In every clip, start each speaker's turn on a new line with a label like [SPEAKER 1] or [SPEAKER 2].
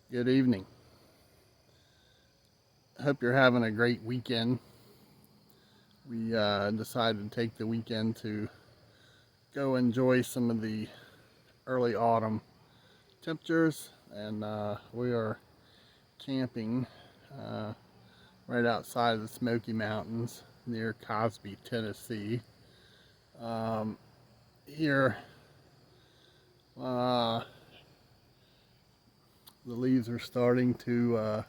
[SPEAKER 1] Good evening. Hope you're having a great weekend. We decided to take the weekend to go enjoy some of the early autumn temperatures, and we are camping uh, right outside of the Smoky Mountains near Cosby, Tennessee. Um, Here, uh, the leaves are starting to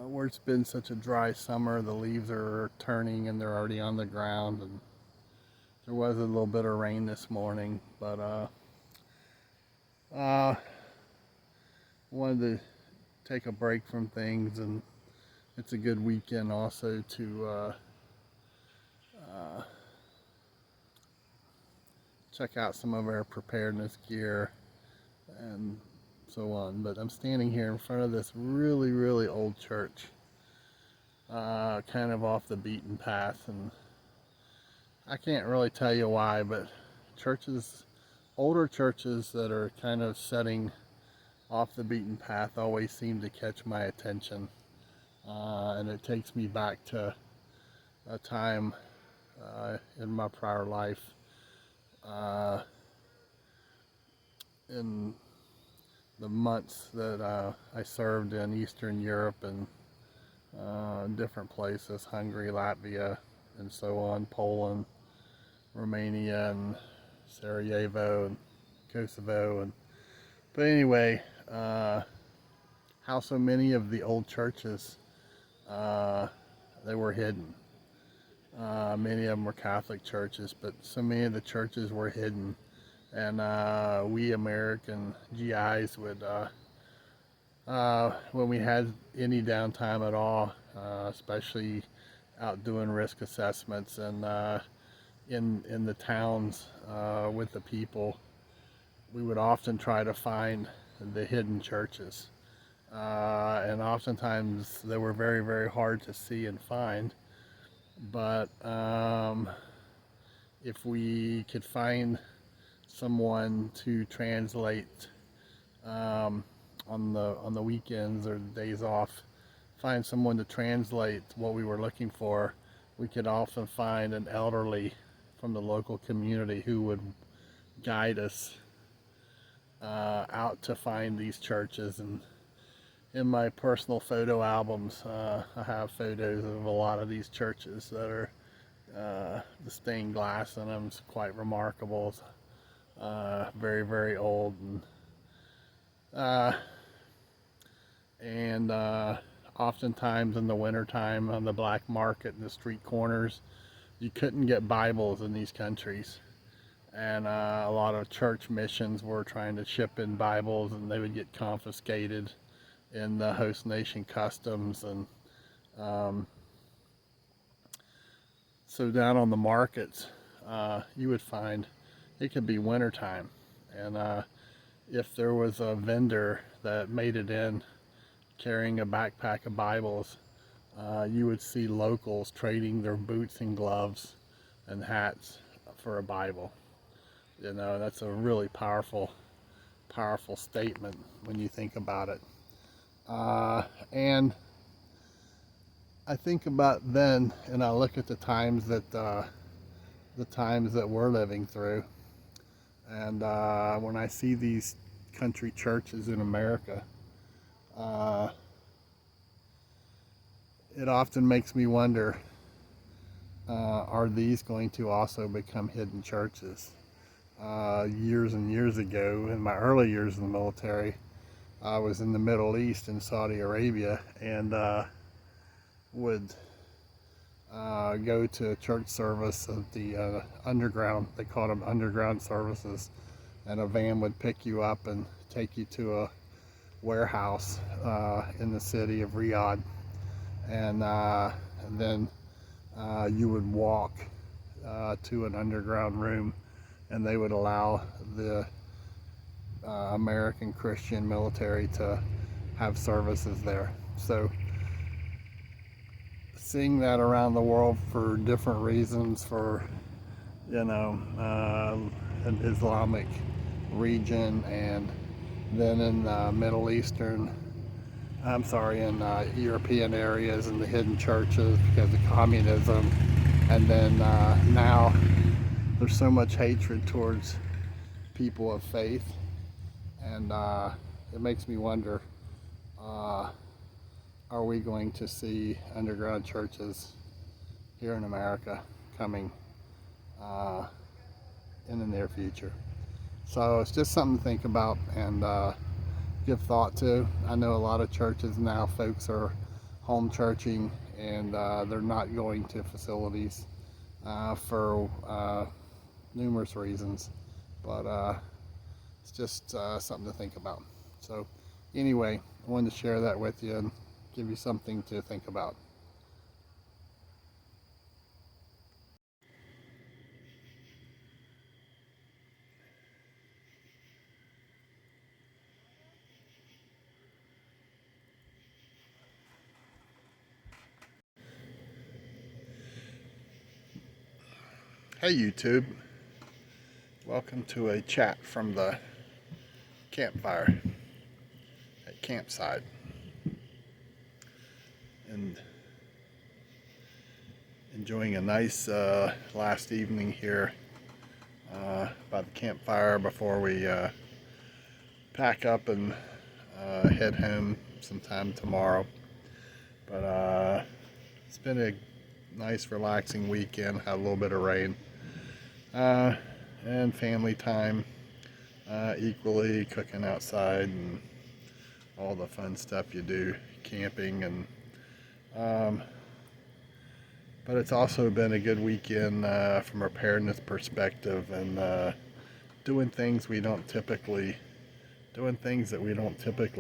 [SPEAKER 1] where it's been such a dry summer, the leaves are turning and they're already on the ground. And there was a little bit of rain this morning, but uh, wanted to take a break from things, and it's a good weekend also to uh, check out some of our preparedness gear and so on. But I'm standing here in front of this really, really old church, kind of off the beaten path, and I can't really tell you why, but older churches that are kind of setting off the beaten path always seem to catch my attention. And it takes me back to a time in my prior life uh, in the months that I served in Eastern Europe and different places, Hungary, Latvia, and so on, Poland, Romania, and Sarajevo, and Kosovo. But anyway, how so many of the old churches, uh, they were hidden. Many of them were Catholic churches, but so many of the churches were hidden. And we American GIs would, when we had any downtime at all, especially out doing risk assessments and in the towns with the people, we would often try to find the hidden churches. And oftentimes they were very, very hard to see and find. But if we could find someone to translate um, on the weekends or the days off, find someone to translate what we were looking for, we could often find an elderly from the local community who would guide us out to find these churches. And in my personal photo albums, I have photos of a lot of these churches that are the stained glass in them is quite remarkable. It's, very, very old, uh, and oftentimes in the wintertime on the black market in the street corners, you couldn't get Bibles in these countries. And a lot of church missions were trying to ship in Bibles, and they would get confiscated in the host nation customs. And um, so down on the markets, you would find it could be wintertime, and if there was a vendor that made it in carrying a backpack of Bibles, you would see locals trading their boots and gloves and hats for a Bible. You know, that's a really powerful, powerful statement when you think about it. And I think about then, and I look at the times that we're living through, and when I see these country churches in America, uh, it often makes me wonder: are these going to also become hidden churches? Years and years ago, in my early years in the military, I was in the Middle East in Saudi Arabia, and would go to a church service of the underground. They called them underground services, and a van would pick you up and take you to a warehouse in the city of Riyadh, and then you would walk to an underground room, and they would allow the American Christian military to have services there. So seeing that around the world for different reasons, for an Islamic region and than in Middle Eastern, I'm sorry, in European areas and the hidden churches because of communism. And then now there's so much hatred towards people of faith, and it makes me wonder, uh, are we going to see underground churches here in America coming uh, in the near future? So it's just something to think about and give thought to. I know a lot of churches now, folks are home churching, and they're not going to facilities for numerous reasons, but it's just something to think about. So anyway, I wanted to share that with you and give you something to think about. Hey YouTube, welcome to a chat from the campfire at campsite, and enjoying a nice last evening here by the campfire before we pack up and head home sometime tomorrow. But it's been a nice relaxing weekend, had a little bit of rain, and family time, equally cooking outside and all the fun stuff you do camping. And but it's also been a good weekend from a preparedness perspective, and doing things that we don't typically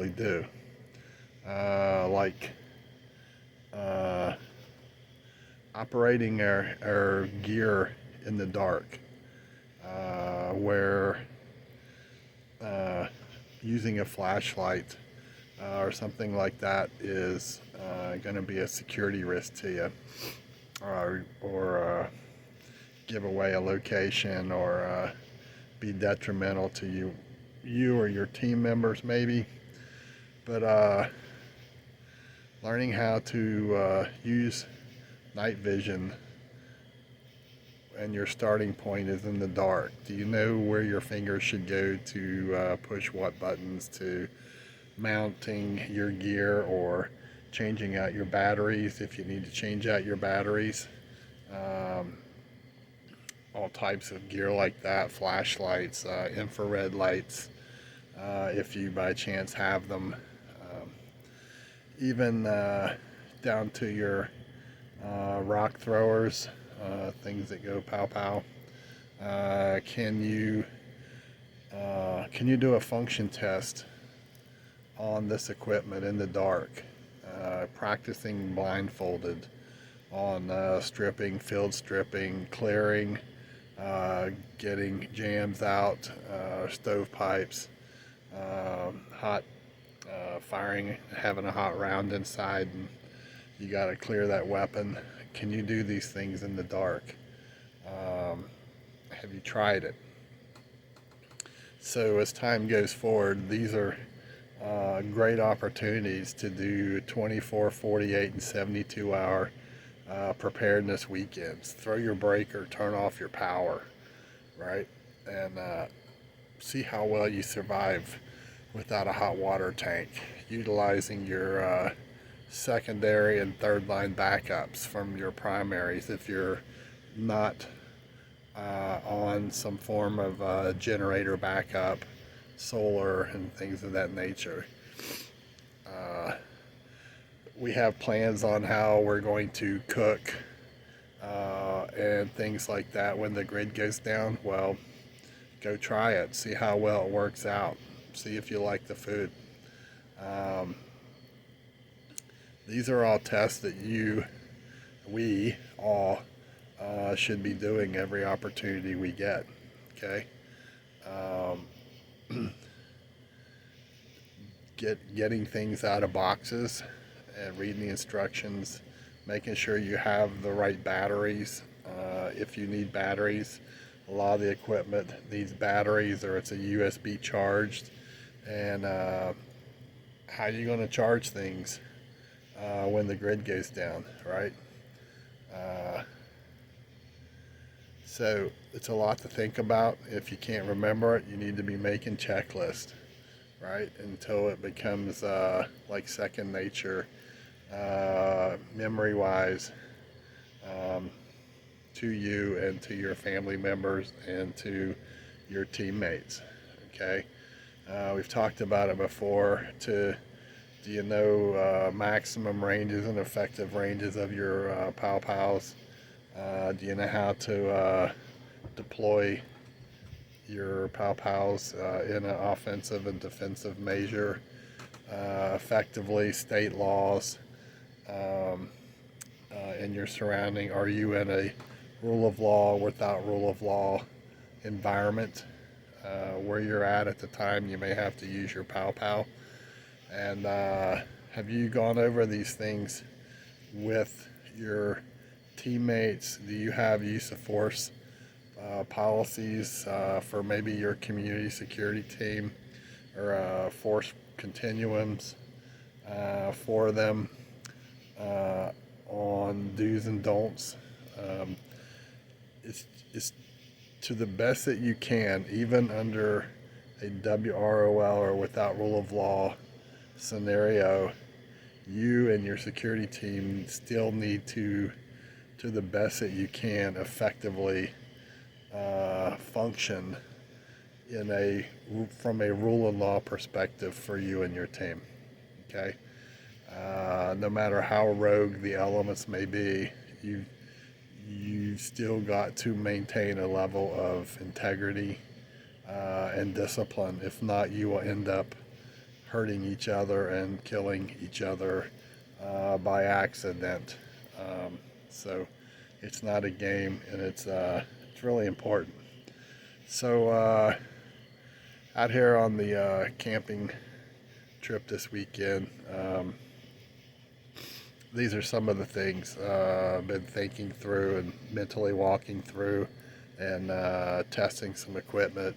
[SPEAKER 1] do, like operating our gear in the dark, where using a flashlight or something like that is going to be a security risk to you, or give away a location, or be detrimental to you or your team members maybe. But learning how to use night vision, and your starting point is in the dark. Do you know where your fingers should go to push what buttons, to mounting your gear or changing out your batteries if you need to change out your batteries? All types of gear like that, flashlights, infrared lights, if you by chance have them, even down to your rock throwers, things that go pow pow. Can you do a function test on this equipment in the dark, practicing blindfolded on stripping, field stripping, clearing, getting jams out, stovepipes, hot firing, having a hot round inside, and you got to clear that weapon. Can you do these things in the dark? Have you tried it? So as time goes forward, these are great opportunities to do 24, 48, and 72 hour preparedness weekends. Throw your breaker, turn off your power, right? And see how well you survive without a hot water tank, utilizing your secondary and third line backups from your primaries if you're not on some form of generator backup, solar, and things of that nature. We have plans on how we're going to cook and things like that when the grid goes down. Well, go try it, see how well it works out, see if you like the food. These are all tests that we all should be doing every opportunity we get. Okay. Getting things out of boxes and reading the instructions, making sure you have the right batteries. If you need batteries, a lot of the equipment needs batteries, or it's a USB charged, and how you're going to charge things when the grid goes down, right? Uh, so it's a lot to think about. If you can't remember it, you need to be making checklists, right? Until it becomes like second nature, memory-wise, um, to you and to your family members and to your teammates. Okay, we've talked about it before. Do you know maximum ranges and effective ranges of your pow pows? Do you know how to deploy your pow pows in an offensive and defensive measure effectively? State laws um, in your surrounding. Are you in a rule of law without rule of law environment? Where you're at the time, you may have to use your pow pow. And have you gone over these things with your teammates? Do you have use of force policies for maybe your community security team, or force continuums for them on do's and don'ts? Um, it's to the best that you can, even under a WROL or without rule of law scenario, you and your security team still need to the best that you can, effectively function in from a rule of law perspective for you and your team. Okay, no matter how rogue the elements may be, you still got to maintain a level of integrity and discipline. If not, you will end up hurting each other and killing each other by accident. So it's not a game, and it's really important. So out here on the camping trip this weekend, these are some of the things I've been thinking through and mentally walking through, and testing some equipment,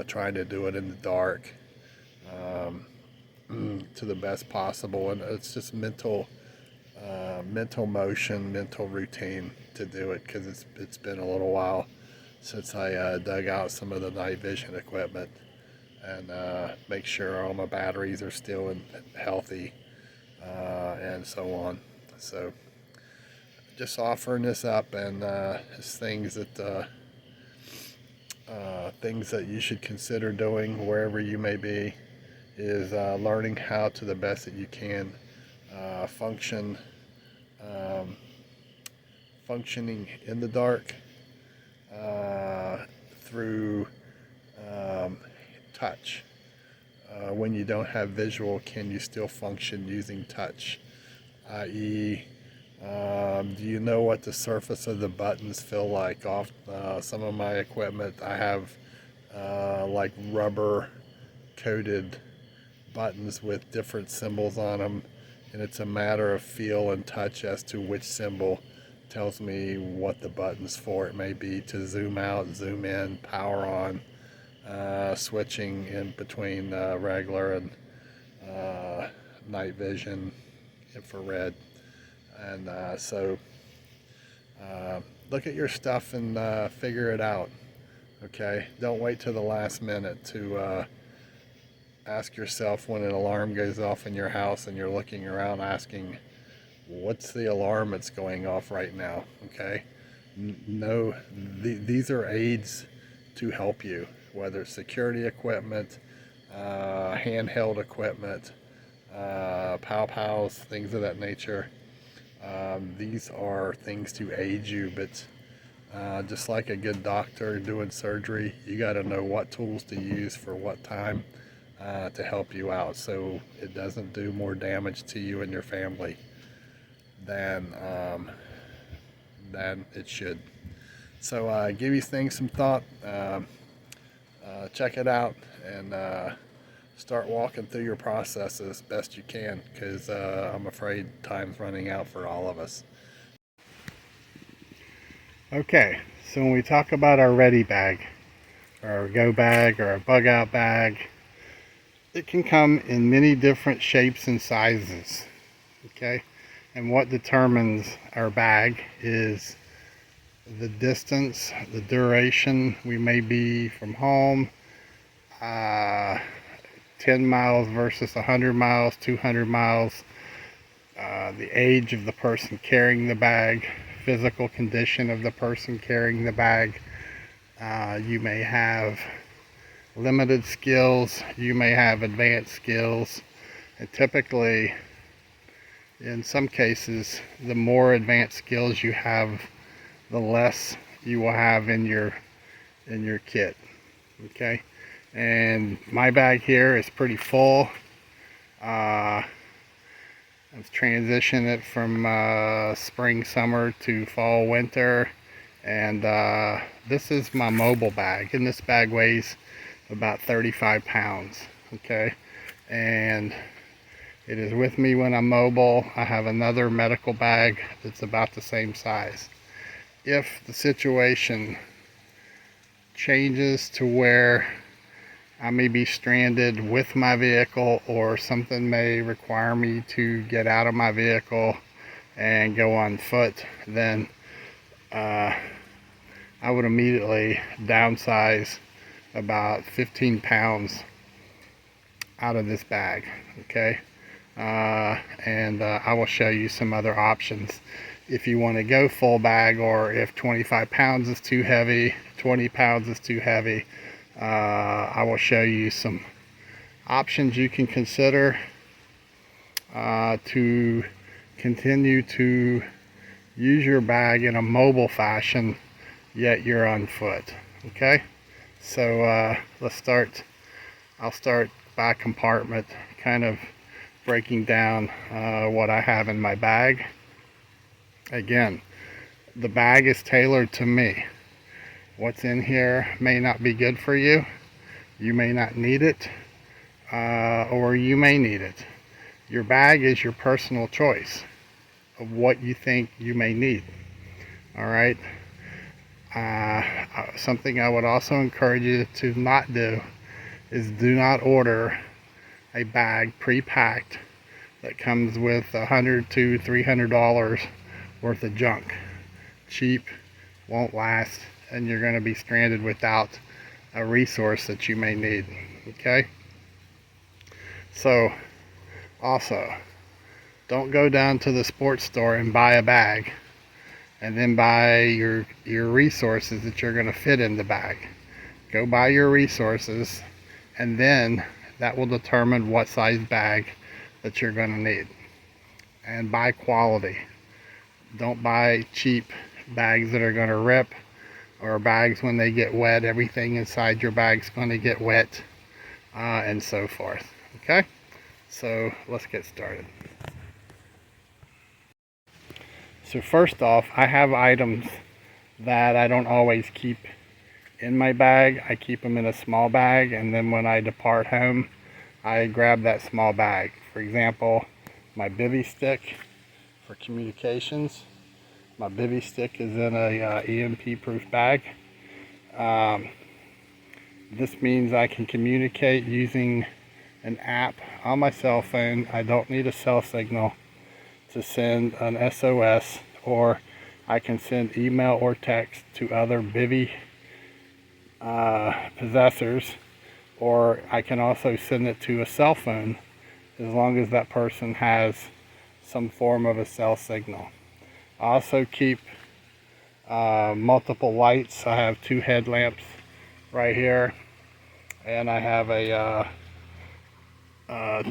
[SPEAKER 1] trying to do it in the dark to the best possible. And it's just mental motion, mental routine to do it, because it's been a little while since I dug out some of the night vision equipment and make sure all my batteries are still healthy and so on. So just offering this up, and it's things that you should consider doing wherever you may be, is learning how to the best that you can function functioning in the dark through touch. When you don't have visual, can you still function using touch? I.e., do you know what the surface of the buttons feel like off some of my equipment? I have like rubber coated buttons with different symbols on them, and it's a matter of feel and touch as to which symbol tells me what the button's for. It may be to zoom out, zoom in, power on, switching in between regular and night vision, infrared. And so look at your stuff and figure it out. Okay, don't wait till the last minute to ask yourself, when an alarm goes off in your house and you're looking around asking, what's the alarm that's going off right now? Okay, no, these are aids to help you, whether it's security equipment, handheld equipment, pow pows, things of that nature. These are things to aid you, but just like a good doctor doing surgery, you got to know what tools to use for what time to help you out, so it doesn't do more damage to you and your family than it should. So give these things some thought. Check it out, and start walking through your processes best you can, because I'm afraid time's running out for all of us. Okay, so when we talk about our ready bag, or our go bag, or our bug out bag, it can come in many different shapes and sizes. Okay, and what determines our bag is the distance, the duration we may be from home, 10 miles versus 100 miles, 200 miles, the age of the person carrying the bag, physical condition of the person carrying the bag. You may have limited skills, you may have advanced skills, and typically, in some cases, the more advanced skills you have, the less you will have in your kit. Okay, and my bag here is pretty full. I've transitioned it from spring, summer to fall, winter, and this is my mobile bag, and this bag weighs about 35 pounds. Okay, and it is with me when I'm mobile. I have another medical bag that's about the same size. If the situation changes to where I may be stranded with my vehicle, or something may require me to get out of my vehicle and go on foot, then I would immediately downsize about 15 pounds out of this bag. Okay, and I will show you some other options if you want to go full bag, or if 25 pounds is too heavy, 20 pounds is too heavy. I will show you some options you can consider to continue to use your bag in a mobile fashion, yet you're on foot. Okay, so let's start. I'll start by compartment, kind of breaking down what I have in my bag. Again, the bag is tailored to me. What's in here may not be good for you. You may not need it, or you may need it. Your bag is your personal choice of what you think you may need. All right. Something I would also encourage you to not do is do not order a bag pre-packed that comes with $100 to $300 worth of junk. Cheap, won't last, and you're going to be stranded without a resource that you may need. Okay, so also, don't go down to the sports store and buy a bag and then buy your resources that you're going to fit in the bag. Go buy your resources, and then that will determine what size bag that you're going to need. And buy quality. Don't buy cheap bags that are going to rip, or bags when they get wet, everything inside your bag's going to get wet, and so forth. Okay, so let's get started. So first off, I have items that I don't always keep in my bag. I keep them in a small bag, and then when I depart home, I grab that small bag. For example, my bivy stick for communications. My bivy stick is in a EMP proof bag. This means I can communicate using an app on my cell phone. I don't need a cell signal to send an SOS, or I can send email or text to other bivy possessors, or I can also send it to a cell phone as long as that person has some form of a cell signal. I also keep multiple lights. I have 2 headlamps right here, and I have a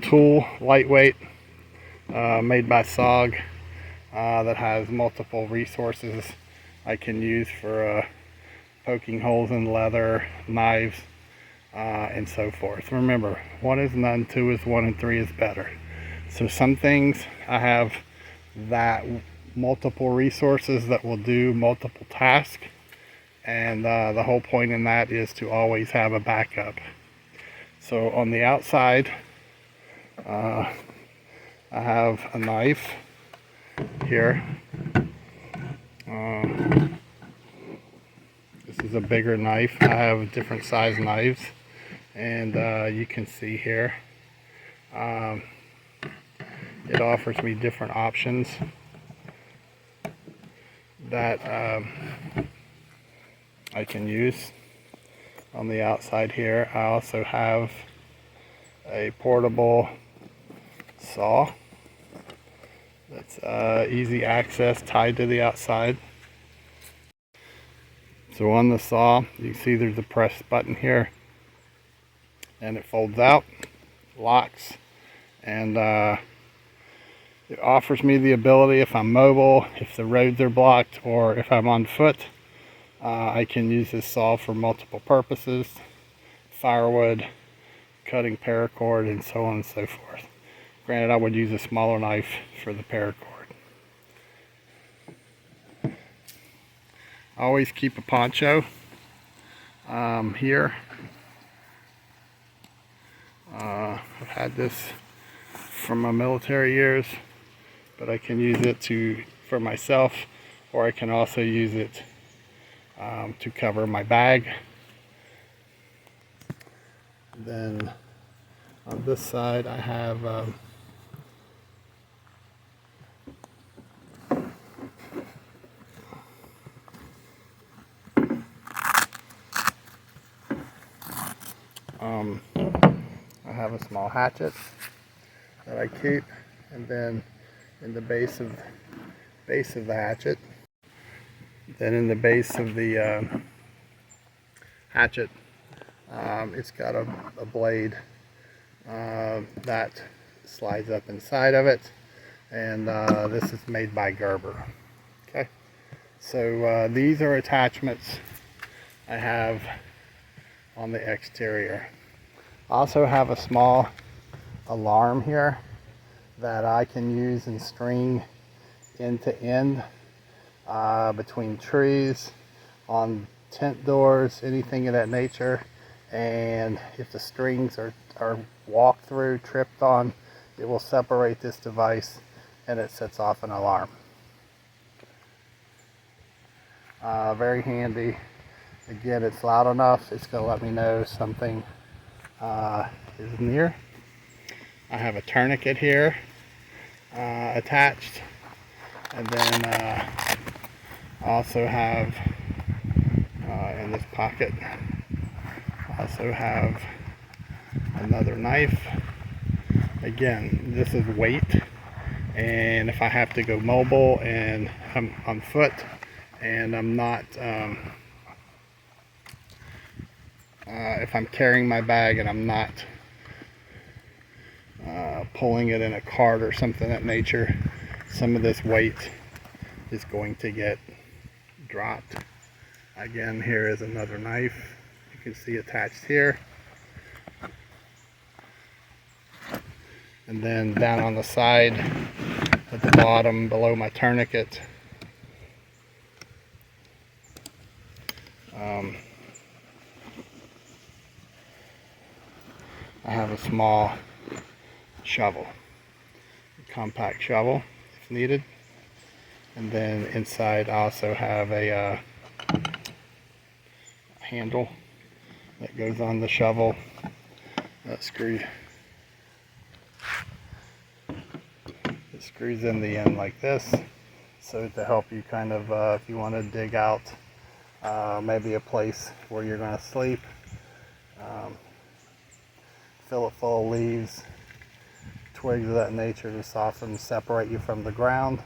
[SPEAKER 1] tool, lightweight, made by SOG, that has multiple resources I can use for poking holes in leather, knives, and so forth. Remember, 1 is none, 2 is 1, and 3 is better. So some things I have that multiple resources that will do multiple tasks, and the whole point in that is to always have a backup. So on the outside, I have a knife here. This is a bigger knife. I have different size knives, and you can see here
[SPEAKER 2] Um, it offers me different options that I can use on the outside here. I also have a portable saw that's easy access, tied to the outside. So on the saw, you can see there's a press button here, and it folds out, locks, and it offers me the ability, if I'm mobile, if the roads are blocked, or if I'm on foot, I can use this saw for multiple purposes: firewood, cutting paracord, and so on and so forth. Granted, I would use a smaller knife for the paracord. I always keep a poncho here. I've had this from my military years, but I can use it for myself, or I can also use it to cover my bag. Then on this side I have a small hatchet that I keep, and then in the base of the hatchet, hatchet, it's got a blade that slides up inside of it, and this is made by Gerber. Okay, so these are attachments I have on the exterior. I also have a small alarm here that I can use and string end to end between trees, on tent doors, anything of that nature. And if the strings are walked through, tripped on, it will separate this device and it sets off an alarm. Very handy. Again, it's loud enough, it's going to let me know something is near. I have a tourniquet here attached, and then I also have in this pocket, I also have another knife. Again, this is weight, and if I have to go mobile and I'm on foot and I'm not if I'm carrying my bag and I'm not pulling it in a cart or something of that nature, some of this weight is going to get dropped. Again, here is another knife you can see attached here. And then down on the side at the bottom below my tourniquet, I have a small shovel, a compact shovel if needed. And then inside I also have a handle that goes on the shovel that screws in the end like this, so to help you kind of if you want to dig out maybe a place where you're going to sleep, fill it full of leaves, twigs of that nature to soften, separate you from the ground.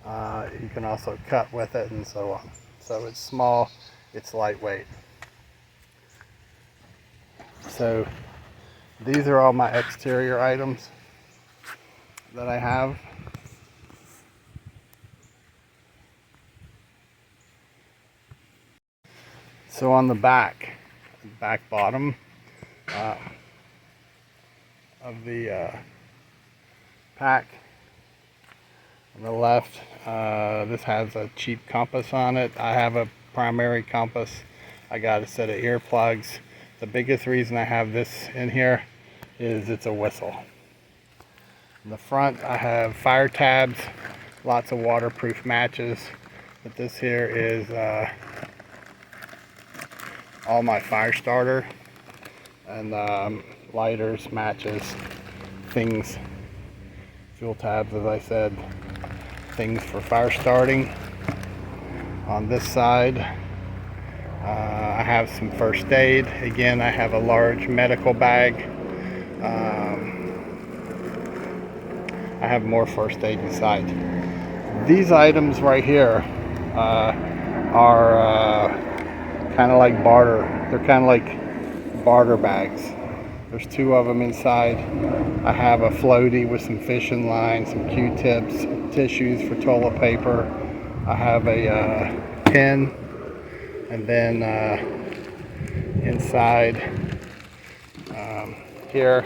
[SPEAKER 2] You can also cut with it and so on. So it's small, it's lightweight. So these are all my exterior items that I have. So on the back bottom of the pack on the left, this has a cheap compass on it. I have a primary compass. I got a set of earplugs. The biggest reason I have this in here is it's a whistle. In the front I have fire tabs, lots of waterproof matches, but this here is all my fire starter and lighters, matches, things, fuel tabs, as I said, things for fire starting. On this side, I have some first aid. Again, I have a large medical bag. I have more first aid inside. These items right here are kind of like barter. They're kind of like barter bags. There's 2 of them inside. I have a floaty with some fishing line, some Q-tips, tissues for toilet paper. I have a pen, and then inside here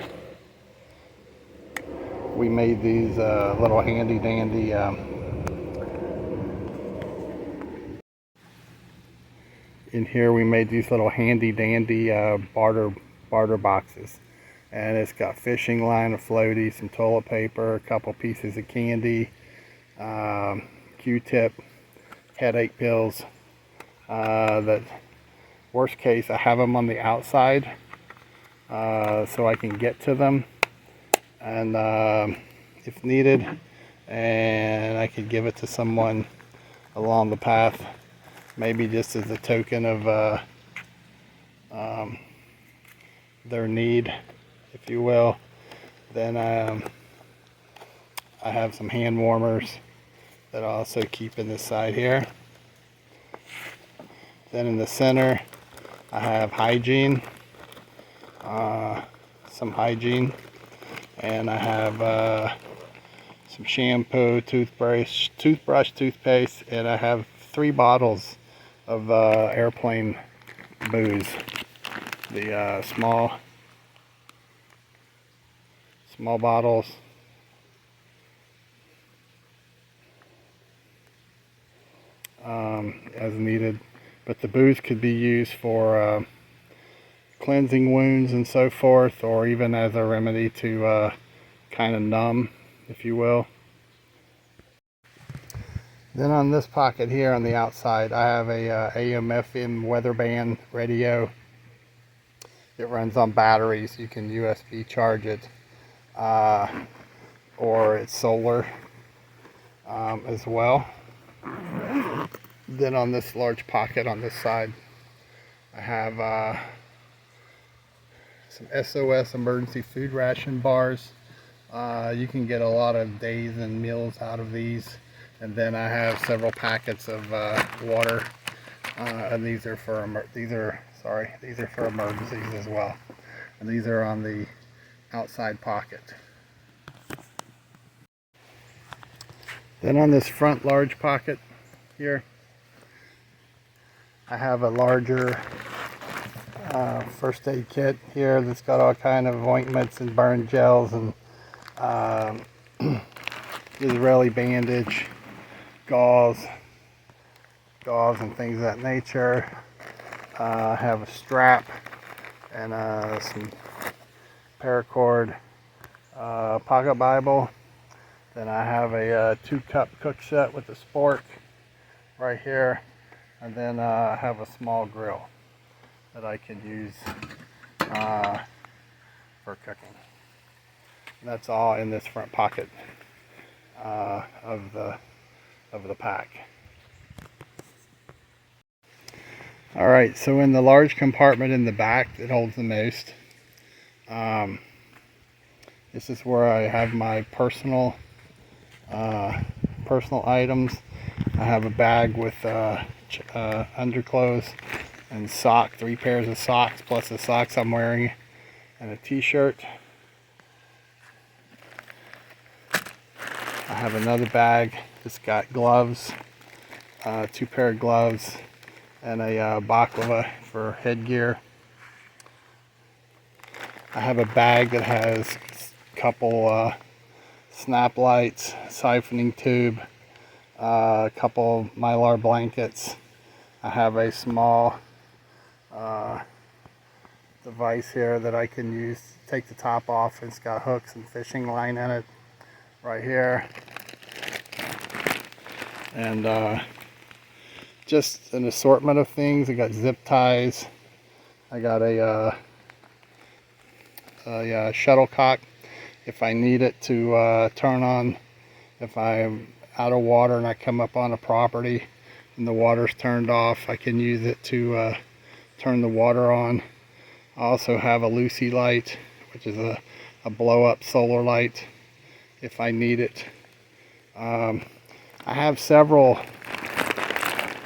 [SPEAKER 2] we made these little handy dandy in here we made these little handy dandy barter boxes, and it's got fishing line, a floaty, some toilet paper, a couple pieces of candy, Q-tip, headache pills. That worst case, I have them on the outside so I can get to them, and if needed, and I could give it to someone along the path, maybe just as a token of their need, if you will. Then I have some hand warmers that I also keep in this side here. Then in the center I have hygiene, some hygiene, and I have some shampoo, toothbrush, toothpaste, and I have 3 bottles of airplane booze. The small bottles. As needed, but the booze could be used for cleansing wounds and so forth, or even as a remedy to kind of numb, if you will. Then on this pocket here on the outside, I have a AM/FM weather band radio. It runs on batteries. You can USB charge it, or it's solar as well. Then on this large pocket on this side, I have some SOS emergency food ration bars. You can get a lot of days and meals out of these. And then I have several packets of water, and these are for emergencies as well. And these are on the outside pocket. Then on this front large pocket here, I have a larger first aid kit here that's got all kind of ointments and burn gels and Israeli bandage, gauze and things of that nature. I have a strap and some paracord, pocket Bible. Then I have a 2-cup cook set with a spork right here, and then I have a small grill that I can use for cooking. And that's all in this front pocket of the pack. All right, so in the large compartment in the back that holds the most, this is where I have my personal items. I have a bag with underclothes and 3 pairs of socks, plus the socks I'm wearing, and a t-shirt. I have another bag that's got gloves, 2 pair of gloves, and a baklava for headgear. I have a bag that has a couple snap lights, siphoning tube, a couple mylar blankets. I have a small device here that I can use to take the top off. It's got hooks and fishing line in it right here, and just an assortment of things. I got zip ties. I got a shuttlecock if I need it to turn on, if I'm out of water and I come up on a property and the water's turned off, I can use it to turn the water on. I also have a Lucy light, which is a blow up solar light if I need it. I have several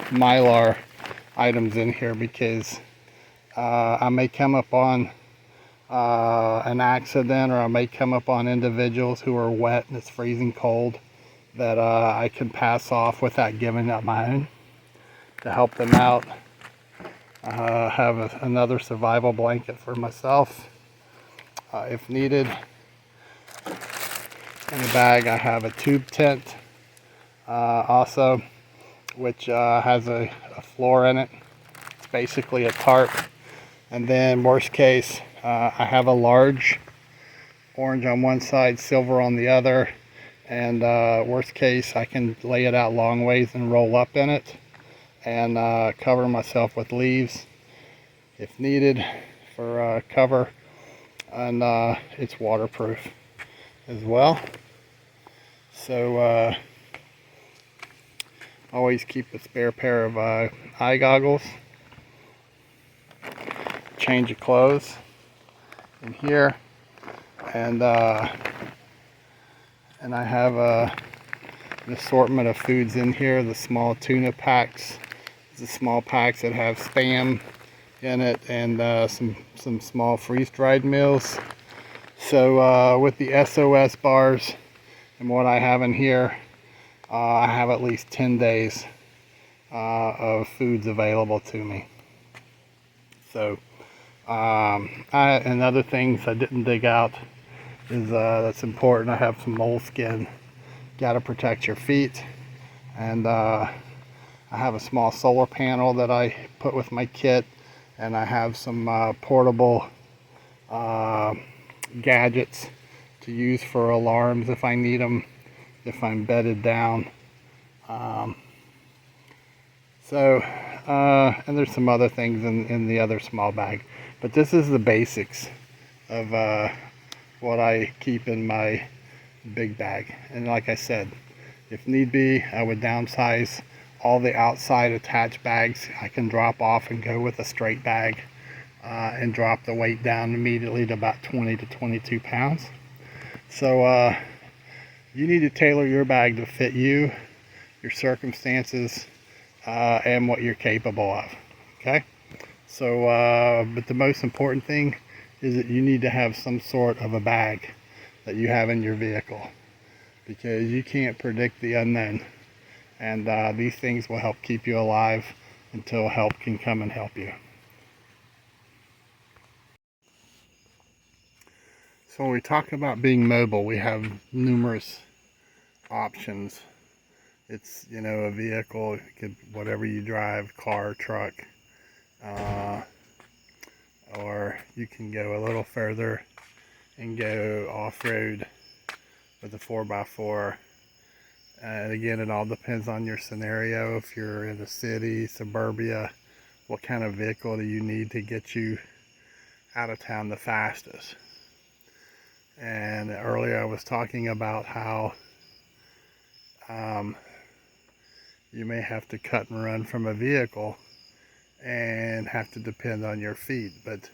[SPEAKER 2] Mylar items in here because I may come up on an accident, or I may come up on individuals who are wet and it's freezing cold that I can pass off without giving up my own to help them out. Have another survival blanket for myself if needed. In the bag I have a tube tent also, which has a floor in it. It's basically a tarp. And then worst case, I have a large orange on one side, silver on the other, and worst case I can lay it out long ways and roll up in it and cover myself with leaves if needed for cover. And it's waterproof as well. So always keep a spare pair of eye goggles, change of clothes in here, and I have an assortment of foods in here. The small tuna packs, the small packs that have Spam in it, and some small freeze-dried meals. So with the SOS bars and what I have in here, I have at least 10 days of foods available to me. So and other things I didn't dig out is that's important. I have some moleskin. Got to protect your feet. And I have a small solar panel that I put with my kit, and I have some portable gadgets to use for alarms if I need them, if I'm bedded down. And there's some other things in the other small bag, but this is the basics of what I keep in my big bag. And like I said, if need be, I would downsize all the outside attached bags. I can drop off and go with a straight bag and drop the weight down immediately to about 20 to 22 pounds. So you need to tailor your bag to fit you, your circumstances, and what you're capable of. Okay? So, but the most important thing is that you need to have some sort of a bag that you have in your vehicle, because you can't predict the unknown. And these things will help keep you alive until help can come and help you. So when we talk about being mobile, we have numerous options. It's, you know, a vehicle, it could, whatever you drive, car, truck, or you can go a little further and go off-road with a 4x4. And again, it all depends on your scenario. If you're in the city, suburbia, what kind of vehicle do you need to get you out of town the fastest? And earlier I was talking about how you may have to cut and run from a vehicle and have to depend on your feet. But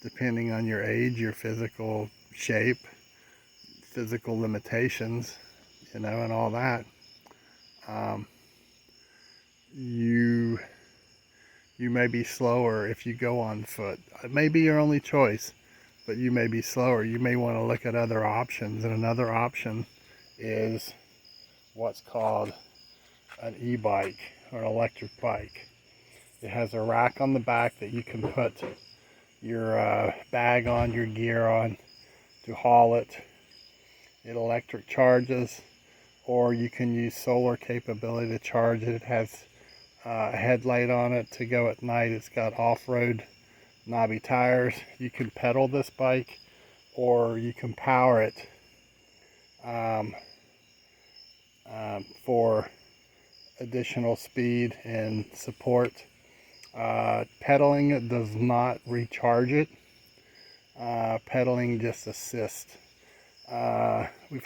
[SPEAKER 2] depending on your age, your physical shape, physical limitations, you know, and all that, you may be slower if you go on foot. It may be your only choice, but you may be slower. You may want to look at other options, and another option is what's called an e-bike or an electric bike. It has a rack on the back that you can put your bag on, your gear on, to haul it. It electric charges, or you can use solar capability to charge it. It has a headlight on it to go at night. It's got off-road knobby tires. You can pedal this bike, or you can power it for additional speed and support. Pedaling it does not recharge it. Pedaling just assists We've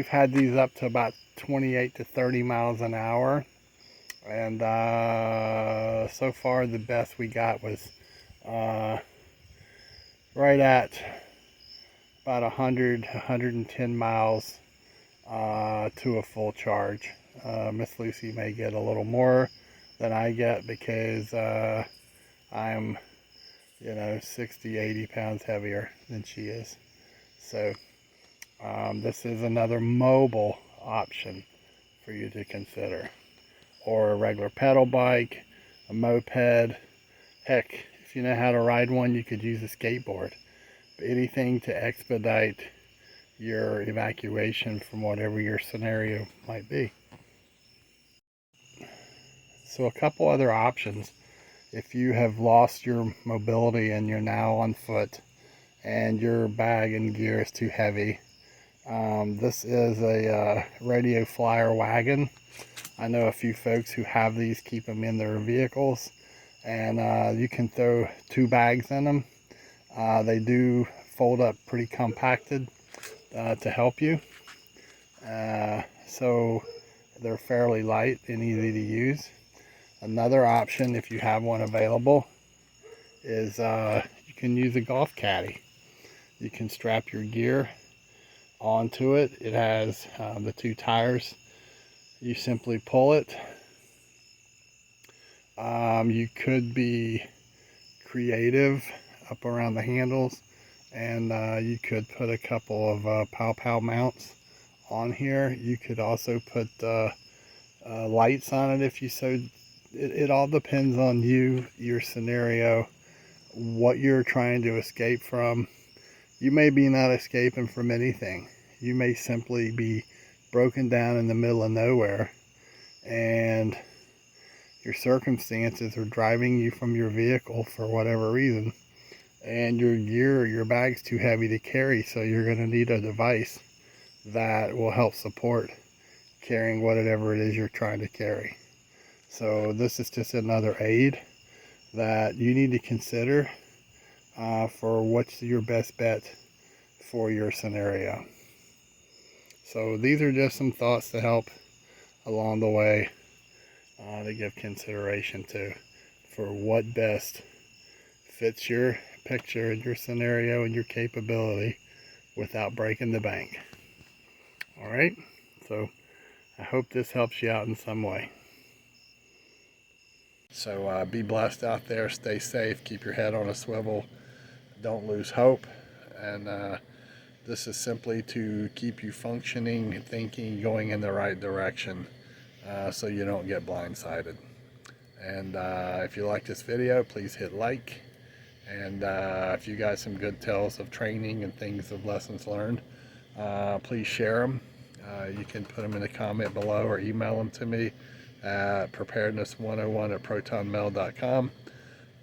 [SPEAKER 2] had these up to about 28 to 30 miles an hour, and so far the best we got was right at about 110 miles to a full charge. Miss Lucy may get a little more than I get because I'm 60, 80 pounds heavier than she is. So this is another mobile option for you to consider. Or a regular pedal bike, a moped. Heck, if you know how to ride one, you could use a skateboard. But anything to expedite your evacuation from whatever your scenario might be. So a couple other options. If you have lost your mobility and you're now on foot and your bag and gear is too heavy, this is a Radio Flyer wagon. I know a few folks who have these, keep them in their vehicles, and you can throw 2 bags in them. They do fold up pretty compacted to help you. So they're fairly light and easy to use. Another option, if you have one available, is you can use a golf caddy. You can strap your gear onto it. It has the 2 tires. You simply pull it. You could be creative up around the handles, and you could put a couple of pow mounts on here. You could also put lights on it if you so. It all depends on you, your scenario, what you're trying to escape from. You may be not escaping from anything. You may simply be broken down in the middle of nowhere, and your circumstances are driving you from your vehicle for whatever reason, and your gear or your bag's too heavy to carry, so you're going to need a device that will help support carrying whatever it is you're trying to carry. So this is just another aid that you need to consider for what's your best bet for your scenario. So these are just some thoughts to help along the way to give consideration to for what best fits your picture and your scenario and your capability without breaking the bank. All right, so I hope this helps you out in some way. So be blessed out there, stay safe, keep your head on a swivel, don't lose hope, and this is simply to keep you functioning, thinking, going in the right direction, so you don't get blindsided. And if you like this video, please hit like. And if you got some good tales of training and things of lessons learned, please share them. You can put them in the comment below or email them to me at preparedness101@protonmail.com.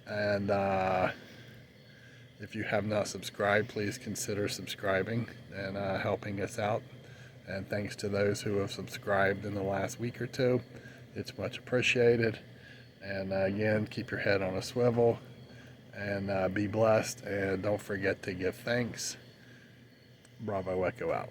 [SPEAKER 2] And if you have not subscribed, please consider subscribing and helping us out. And thanks to those who have subscribed in the last week or 2. It's much appreciated. And again, keep your head on a swivel and be blessed. And don't forget to give thanks. Bravo Echo out.